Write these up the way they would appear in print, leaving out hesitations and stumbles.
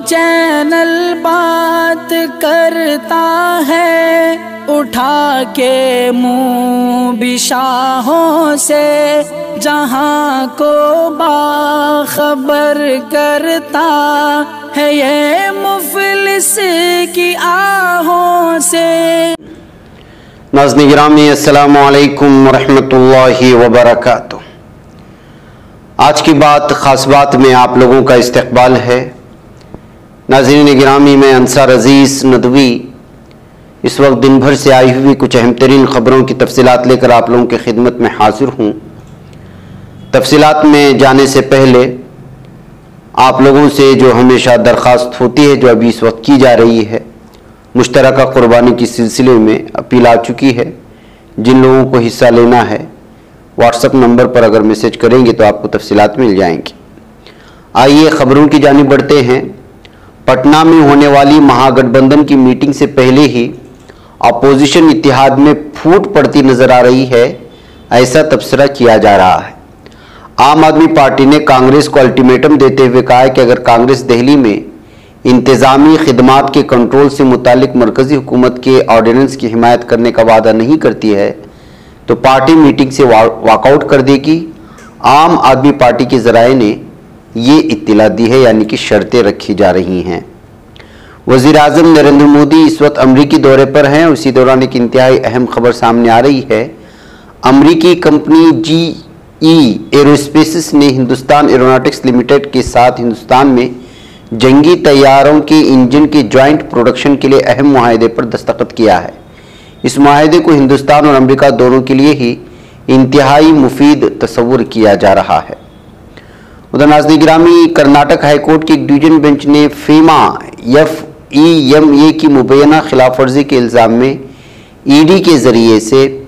Channel बात करता है उठा के मुँह बिशाहों से, जहाँ को बाखबर करता है ये मुफलिस की आहों से। नाज़रीन गिरामी, अस्सलामु अलैकुम वरहमतुल्लाहि वबरकातुह। आज की बात ख़ास बात में आप लोगों का इस्तक़बाल है। नाज़रीन गिरामी, मैं अंसार अज़ीज़ नदवी इस वक्त दिन भर से आई हुई कुछ अहम तरीन ख़बरों की तफसीलात लेकर आप लोगों की खिदमत में हाजिर हूँ। तफसीलात में जाने से पहले आप लोगों से जो हमेशा दरख्वास्त होती है, जो अभी इस वक्त की जा रही है, मुश्तरका क़ुरबानी के सिलसिले में अपील आ चुकी है। जिन लोगों को हिस्सा लेना है व्हाट्सएप नंबर पर अगर मैसेज करेंगे तो आपको तफसीलात मिल जाएंगी। आइए ख़बरों की जानिब बढ़ते हैं। पटना में होने वाली महागठबंधन की मीटिंग से पहले ही अपोजिशन इत्तेहाद में फूट पड़ती नजर आ रही है, ऐसा तबसरा किया जा रहा है। आम आदमी पार्टी ने कांग्रेस को अल्टीमेटम देते हुए कहा है कि अगर कांग्रेस दिल्ली में इंतज़ामी खिदमात के कंट्रोल से मुतालिक मरकज़ी हुकूमत के ऑर्डिनेंस की हिमायत करने का वादा नहीं करती है तो पार्टी मीटिंग से वॉकआउट कर देगी। आम आदमी पार्टी के ज़राए ने ये इत्तला दी है, यानी कि शर्तें रखी जा रही हैं। वज़ीर आज़म नरेंद्र मोदी इस वक्त अमरीकी दौरे पर हैं। उसी दौरान एक इंतहाई अहम खबर सामने आ रही है। अमरीकी कंपनी GE एरोस्पेस ने हिंदुस्तान एरोनॉटिक्स लिमिटेड के साथ हिंदुस्तान में जंगी तैयारों के इंजन के जॉइंट प्रोडक्शन के लिए अहम मुआहदे पर दस्तखत किया है। इस मुआहदे को हिंदुस्तान और अमेरिका दोनों के लिए ही इंतहाई मुफीद तस्वुर किया जा रहा है। उधर नाज़रीन गिरामी, कर्नाटक हाईकोर्ट की एक डिवीजन बेंच ने FEMA FEMA की मुबैना खिलाफ वर्जी के इल्ज़ाम में ED के ज़रिए से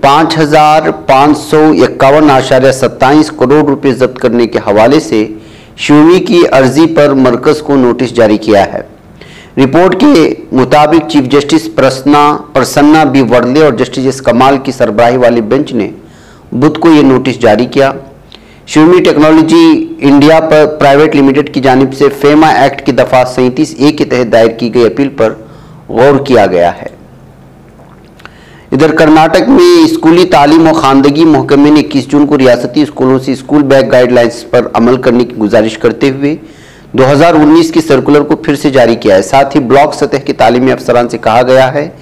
5,551.27 करोड़ रुपए जब्त करने के हवाले से श्योमी की अर्जी पर मरकज़ को नोटिस जारी किया है। रिपोर्ट के मुताबिक chief justice Prasanna B Varale और जस्टिस S कमाल की सरबराही वाली बेंच ने बुध को ये नोटिस जारी किया। श्योमी टेक्नोलॉजी इंडिया पर प्राइवेट लिमिटेड की जानिब से FEMA एक्ट की दफ़ा 37A के तहत दायर की गई अपील पर गौर किया गया है। इधर कर्नाटक में स्कूली तालीम और खानदगी महकमे ने 21 जून को रियासती स्कूलों से स्कूल बैग गाइडलाइंस पर अमल करने की गुजारिश करते हुए 2019 की सर्कुलर को फिर से जारी किया है। साथ ही ब्लॉक सतह के तालीमी अफसरान से कहा गया है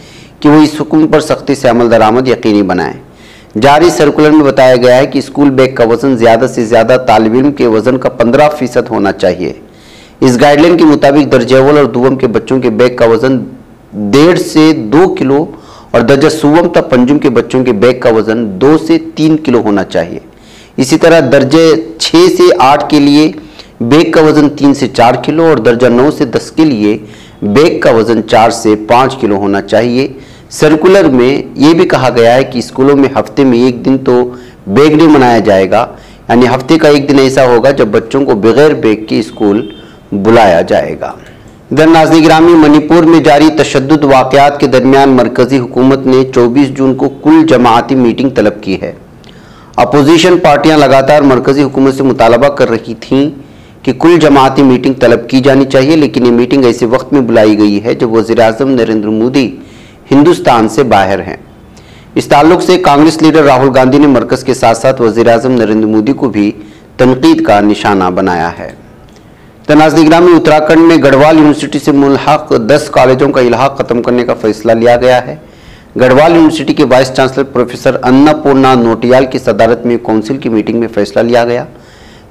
कि वो इस हुक्म पर सख्ती से अमल दरामद यकीनी बनाएं। जारी सर्कुलर में बताया गया है कि स्कूल बैग का वजन ज़्यादा से ज़्यादा तालिब इल्म के वजन का 15% होना चाहिए। इस गाइडलाइन के मुताबिक दर्जा अव्वल और दुवम के बच्चों के बैग का वजन 1.5 से 2 किलो और दर्जा सुवम तक पंजुम के बच्चों के बैग का वजन 2 से 3 किलो होना चाहिए। इसी तरह दर्जे 6 से 8 के लिए बैग का वजन 3 से 4 किलो और दर्जा 9 से 10 के लिए बैग का वजन 4 से 5 किलो होना चाहिए। सर्कुलर में ये भी कहा गया है कि स्कूलों में हफ्ते में एक दिन तो बैग डे मनाया जाएगा, यानी हफ्ते का एक दिन ऐसा होगा जब बच्चों को बगैर बैग के स्कूल बुलाया जाएगा। इधर नाज़रीन गिरामी, मणिपुर में जारी तशद्दुद वाक़यात के दरमियान मरकज़ी हुकूमत ने 24 जून को कुल जमाअती मीटिंग तलब की है। अपोजिशन पार्टियां लगातार मरकज़ी हुकूमत से मुतालबा कर रही थीं कि कुल जमाअती मीटिंग तलब की जानी चाहिए, लेकिन ये मीटिंग ऐसे वक्त में बुलाई गई है जब वज़ीर आज़म नरेंद्र मोदी हिंदुस्तान से बाहर हैं। इस ताल्लुक से कांग्रेस लीडर राहुल गांधी ने मरकज़ के साथ साथ वज़ीर आज़म नरेंद्र मोदी को भी तनकीद का निशाना बनाया है। नाज़रीन गिरामी, उत्तराखंड में गढ़वाल यूनिवर्सिटी से मुल्हक 10 कॉलेजों का इल्हाक ख़त्म करने का फैसला लिया गया है। गढ़वाल यूनिवर्सिटी के vice chancellor professor Annapurna Nautiyal की सदारत में काउंसिल की मीटिंग में फैसला लिया गया।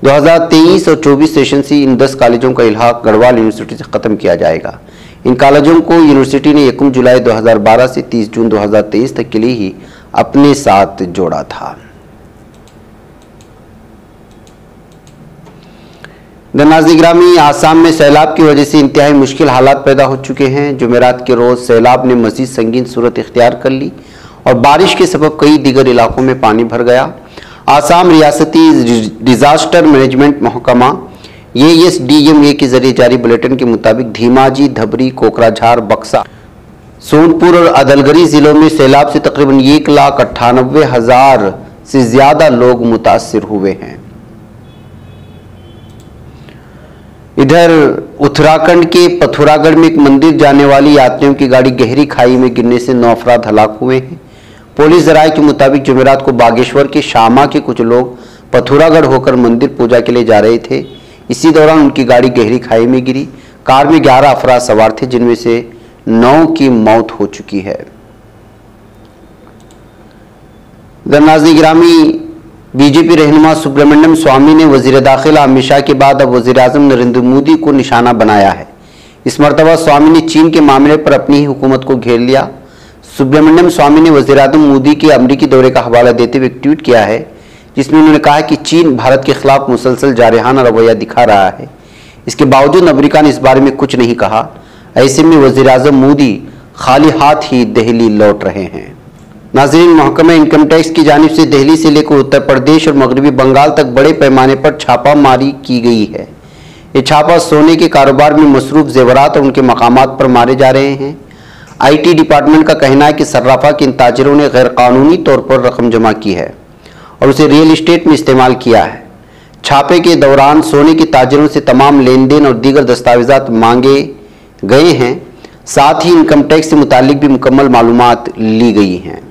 2023 और 24 सेशन से इन 10 कॉलेजों का इल्हाक गढ़वाल यूनिवर्सिटी से ख़त्म किया जाएगा। इन कॉलेजों को यूनिवर्सिटी ने 1 जुलाई 2012 से 30 जून 2023 तक के लिए ही अपने साथ जोड़ा था। नाज़रीन गिरामी, आसाम में सैलाब की वजह से इंतहाई मुश्किल हालात पैदा हो चुके हैं। जुमेरात के रोज़ सैलाब ने मज़ीद संगीन सूरत इख्तियार कर ली और बारिश के सबब कई दीगर इलाकों में पानी भर गया। आसाम रियासती डिज़ास्टर मैनेजमेंट महकमा ASDMA के जरिए जारी बुलेटिन के मुताबिक धीमाजी, धबरी, कोकराझार, बक्सा, सोनपुर और अदलगरी जिलों में सैलाब से तकरीबन 1,98,000 से ज़्यादा लोग मुतासिर हुए हैं। इधर नाज़रीन गिरामी, आसाम में सैलाब की वजह से इंतहाई मुश्किल हालात पैदा हो चुके हैं। जुमेरात के रोज़ सैलाब ने मज़ीद संगीन सूरत इख्तियार कर ली और बारिश के सबब कई दीगर इलाकों में पानी भर गया। आसाम रियासती डिज़ास्टर मैनेजमेंट महकमा ASDMA के जरिए जारी बुलेटिन के मुताबिक धीमाजी, धबरी, कोकराझार, बक्सा, सोनपुर और अदलगरी जिलों में सैलाब से तकरीबन 1,98,000 से ज़्यादा लोग मुतासिर हुए हैं। इधर उत्तराखंड के पथुरागढ़ में एक मंदिर जाने वाली यात्रियों की गाड़ी गहरी खाई में गिरने से 9 अफराद हलाक हुए हैं। पुलिस जराये के मुताबिक जुमेरात को बागेश्वर के शामा के कुछ लोग पथुरागढ़ होकर मंदिर पूजा के लिए जा रहे थे। इसी दौरान उनकी गाड़ी गहरी खाई में गिरी। कार में 11 अफराद सवार थे, जिनमें से 9 की मौत हो चुकी है। नाज़रीन गिरामी, बीजेपी रहनुमा सुब्रमण्यम स्वामी ने वजीर दाखिला अमित शाह के बाद अब वजीर आजम नरेंद्र मोदी को निशाना बनाया है। इस मरतबा स्वामी ने चीन के मामले पर अपनी ही हुकूमत को घेर लिया। सुब्रमण्यम स्वामी ने वजीर आजम मोदी के अमरीकी दौरे का हवाला देते हुए एक ट्वीट किया है, जिसमें उन्होंने कहा कि चीन भारत के खिलाफ मुसलसल जारहाना रवैया दिखा रहा है। इसके बावजूद अमेरिका ने इस बारे में कुछ नहीं कहा। ऐसे में वजीर आजम मोदी खाली हाथ ही दिल्ली लौट रहे हैं। नाज़रीन, महकमा इनकम टैक्स की जानिब से दिल्ली से लेकर उत्तर प्रदेश और मगरबी बंगाल तक बड़े पैमाने पर छापामारी की गई है। ये छापा सोने के कारोबार में मसरूफ जेवरात और उनके मकामात पर मारे जा रहे हैं। IT डिपार्टमेंट का कहना है कि सर्राफा के इन ताजिरों ने गैर कानूनी तौर पर रकम जमा की है और उसे रियल इस्टेट में इस्तेमाल किया है। छापे के दौरान सोने के ताजिरों से तमाम लेन देन और दीगर दस्तावेजात मांगे गए हैं। साथ ही इनकम टैक्स से मुतालिक भी मुकम्मल मालूमात ली गई हैं।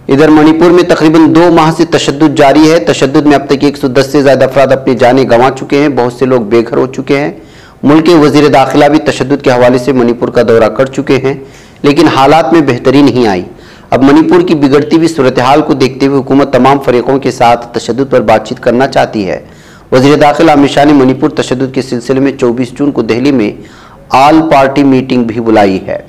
इधर मणिपुर में तकरीबन 2 माह से तशद्दुद जारी है। तशद्दुद में अब तक 110 से ज्यादा अफराद अपनी जानें गंवा चुके हैं। बहुत से लोग बेघर हो चुके हैं। मुल्क के वजीर दाखिला भी तशद्दुद के हवाले से मणिपुर का दौरा कर चुके हैं, लेकिन हालात में बेहतरी नहीं आई। अब मणिपुर की बिगड़ती हुई सूरत हाल को देखते हुए हुकूमत तमाम फरीकों के साथ तशद्दुद पर बातचीत करना चाहती है। वजीर दाखिला अमित शाह ने मणिपुर तशद्दुद के सिलसिले में 24 जून को दिल्ली में ऑल पार्टी मीटिंग भी बुलाई है।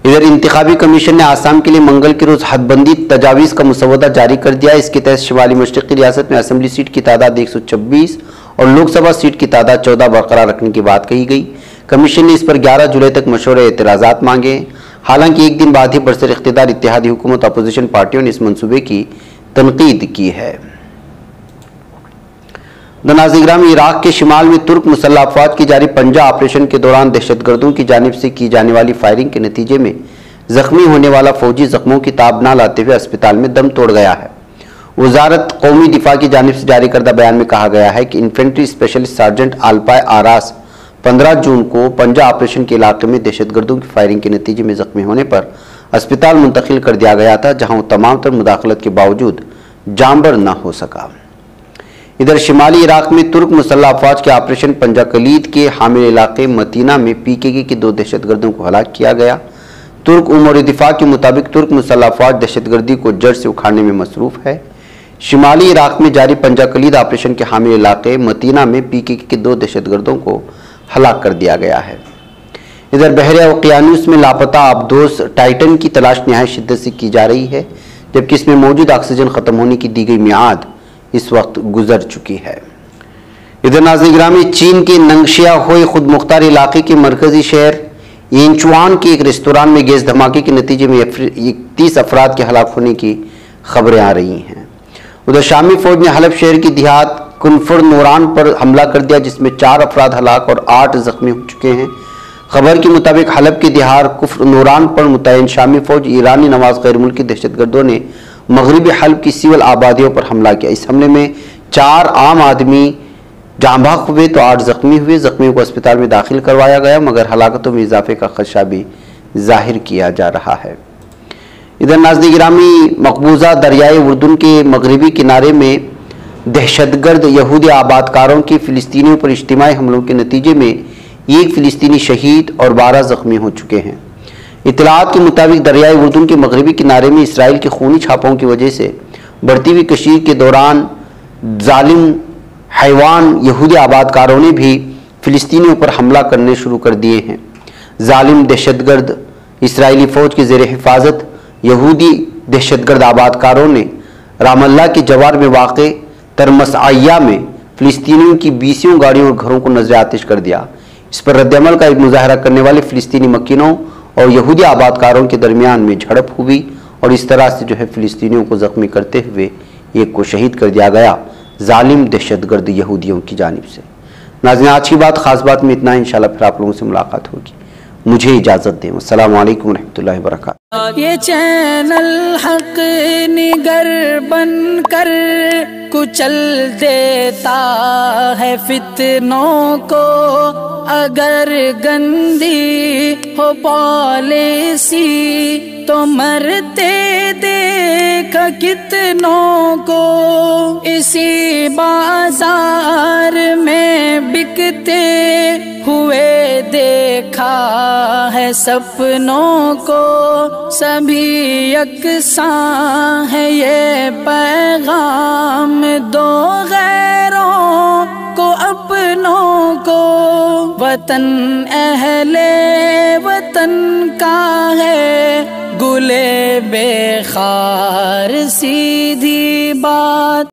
इधर इंतखाबी कमीशन ने आसाम के लिए मंगल के रोज हदबंदी तजावीज़ का मुसवदा जारी कर दिया। इसके तहत शिमाली मशरक़ी रियासत में असेंबली सीट की तादाद 126 और लोकसभा सीट की तादाद 14 बरकरार रखने की बात कही गई। कमीशन ने इस पर 11 जुलाई तक मशवरे एतराज़ात मांगे। हालांकि एक दिन बाद ही बरसर इख्तियार इत्तेहादी हुकूमत अपोजिशन पार्टियों ने इस मंसूबे की तनकीद की है। नाज़रीन, इराक के शिमाल में तुर्क मुसल्लह अफवाज की जारी पंजा ऑपरेशन के दौरान दहशतगर्दों की जानिब से की जाने वाली फायरिंग के नतीजे में जख्मी होने वाला फौजी जख्मों की ताब न लाते हुए अस्पताल में दम तोड़ गया है। वजारत कौमी दिफा की जानिब से जारी करदा बयान में कहा गया है कि इन्फेंट्री स्पेशलिस्ट सार्जेंट आलपाय आरास 15 जून को पंजा ऑपरेशन के इलाके में दहशतगर्दों की फायरिंग के नतीजे में जख्मी होने पर अस्पताल मुंतकिल कर दिया गया था, जहाँ तमाम तर मुदाखलत के बावजूद जांबर न हो सका। इधर शिमाली इराक में तुर्क मुसल्लह अफवाज के ऑपरेशन पंजा कलीद के हामिल इलाके मतीना में PKK के 2 दहशतगर्दों को हलाक किया गया। तुर्क उमूर दिफा के मुताबिक तुर्क मुसल्लह अफवाज दहशतगर्दी को जड़ से उखाड़ने में मसरूफ है। शिमाली इराक में जारी पंजा कलीद ऑपरेशन के हामिल इलाके मतीना में PKK के 2 दहशतगर्दों को हलाक कर दिया गया है। इधर बहरे ओकियानूस में लापता आबदोस टाइटन की तलाश नहायत शिद्दत से की जा रही है, जबकि इसमें मौजूद ऑक्सीजन खत्म होने की दी गई मियाद इस वक्त गुजर चुकी है। इधर नाज़रीन, चीन के नंगशिया हुए खुद मुख्तार इलाके के मरकजी शहर यिंचुआन के एक रेस्तोरां में गैस धमाके के नतीजे में 31 अफराद के हलाक होने की खबरें आ रही हैं। उधर शामी फौज ने हलब शहर की देहात कुनफर नूरान पर हमला कर दिया, जिसमें 4 अफराद हलाक और 8 जख्मी हो चुके हैं। खबर के मुताबिक हलब के देहात कुफर नूरान पर मुतयन शामी फौज ईरानी नवाज गैर मुल्की दहशतगर्दों ने मगरबी हलब की सिविल आबादियों पर हमला किया। इस हमले में 4 आम आदमी जाँ बहक हुए तो 8 जख्मी हुए। जख्मियों को अस्पताल में दाखिल करवाया गया, मगर हलाकतों में इजाफे का खदशा भी जाहिर किया जा रहा है। इधर नाज़रीन गिरामी, मकबूजा दरियाए उर्दुन के मगरबी किनारे में दहशतगर्द यहूदी आबादकारों के फ़िलिस्तीनियों पर इज्तिमाई हमलों के नतीजे में 1 फ़िलिस्तीनी शहीद और 12 जख्मी हो चुके हैं। इत्तलाआत के मुताबिक दरियाए उर्दुन के मगरबी किनारे में इसराइल के खूनी छापों की वजह से बढ़ती हुई कशीर के दौरान जालिम हैवान यहूदी आबादकारों ने भी फ़िलिस्तीनियों पर हमला करने शुरू कर दिए हैं। जालिम दहशतगर्द इसराइली फ़ौज के ज़ेर हिफाजत यहूदी दहशतगर्द आबादकारों ने रामल्ला के जवार में वाक़ तरमसआया में फ़िलिस्तीनियों की 20 गाड़ियों और घरों को नजर आतिश कर दिया। इस पर रद्दअमल का एक मुजाहरा करने वाले फ़िलिस्तीनी मकीनों और यहूदी आबादकारों के दरमियान में झड़प हुई और इस तरह से जो है फ़िलिस्तीनियों को ज़ख्मी करते हुए एक को शहीद कर दिया गया जालिम दहशतगर्द यहूदियों की जानिब से। नाज़रीन, आज की बात ख़ास बात में इतना। इंशाल्लाह फिर आप लोगों से मुलाकात होगी। मुझे इजाज़त दें। अस्सलाम वालेकुम रहमतुल्लाहि व बरकातुहू। ये चैनल हक निगर बन कर कुचल देता है फितनों को, अगर गंदी हो पॉलिसी तो मरते देख कितनों को। इसी बाजार में बिकते हुए देखा है सपनों को, सभी यकसां है ये पैगाम दो गैरों को अपनों को। वतन अहले वतन का है गुले बेखार सीधी बात।